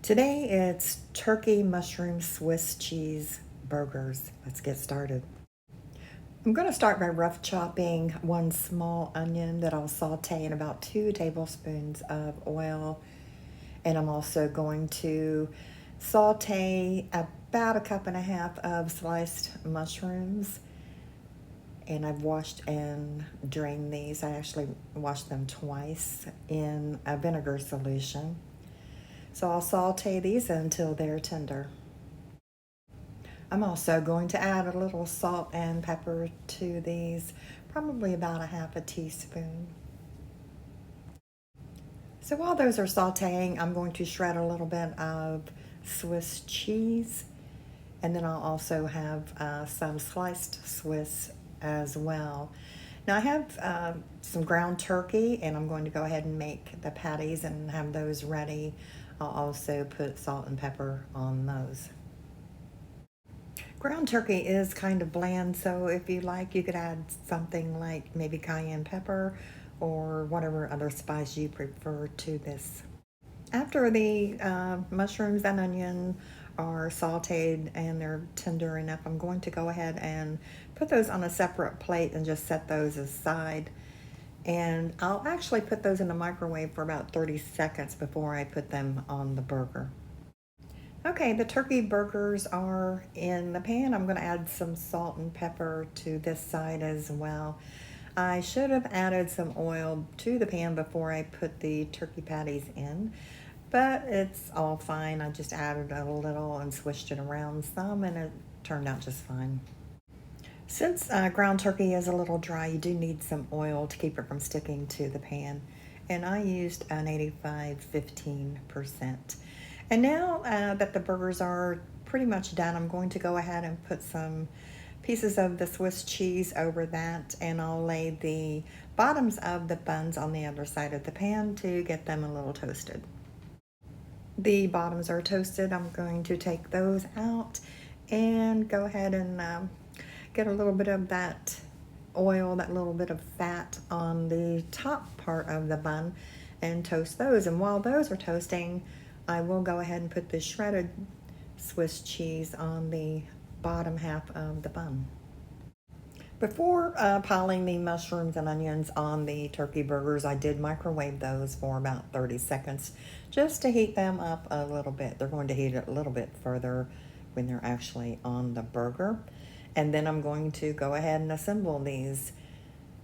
Today it's turkey mushroom Swiss cheese burgers. Let's get started. I'm going to start by rough chopping one small onion that I'll saute in about 2 tablespoons of oil. And I'm also going to saute about 1.5 cups of sliced mushrooms. And I've washed and drained these. I actually washed them twice in a vinegar solution. So I'll saute these until they're tender. I'm also going to add a little salt and pepper to these, probably about 1/2 teaspoon. So while those are sauteing, I'm going to shred a little bit of Swiss cheese, and then I'll also have some sliced Swiss as well. Now I have some ground turkey, and I'm going to go ahead and make the patties and have those ready. I'll also put salt and pepper on those. Ground turkey is kind of bland, so if you like, you could add something like maybe cayenne pepper or whatever other spice you prefer to this. After the mushrooms and onion are sauteed and they're tender enough, I'm going to go ahead and put those on a separate plate and just set those aside. And I'll actually put those in the microwave for about 30 seconds before I put them on the burger. Okay, the turkey burgers are in the pan. I'm going to add some salt and pepper to this side as well. I should have added some oil to the pan before I put the turkey patties in, but it's all fine. I just added a little and swished it around some, and it turned out just fine. Since ground turkey is a little dry, you do need some oil to keep it from sticking to the pan. And I used an 85-15%. And now that the burgers are pretty much done, I'm going to go ahead and put some pieces of the Swiss cheese over that, and I'll lay the bottoms of the buns on the other side of the pan to get them a little toasted. The bottoms are toasted. I'm going to take those out and go ahead and get a little bit of that oil, that little bit of fat on the top part of the bun and toast those. And while those are toasting, I will go ahead and put the shredded Swiss cheese on the bottom half of the bun. Before piling the mushrooms and onions on the turkey burgers, I did microwave those for about 30 seconds just to heat them up a little bit. They're going to heat it a little bit further when they're actually on the burger. And then I'm going to go ahead and assemble these.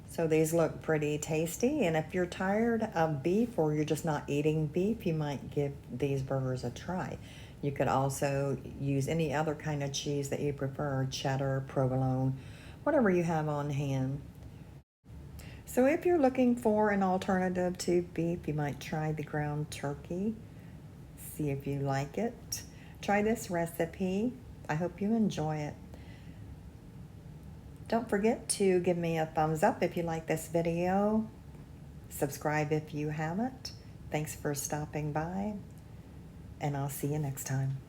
So these look pretty tasty. And if you're tired of beef or you're just not eating beef, you might give these burgers a try. You could also use any other kind of cheese that you prefer, cheddar, provolone, whatever you have on hand. So if you're looking for an alternative to beef, you might try the ground turkey. See if you like it. Try this recipe. I hope you enjoy it. Don't forget to give me a thumbs up if you like this video. Subscribe if you haven't. Thanks for stopping by, and I'll see you next time.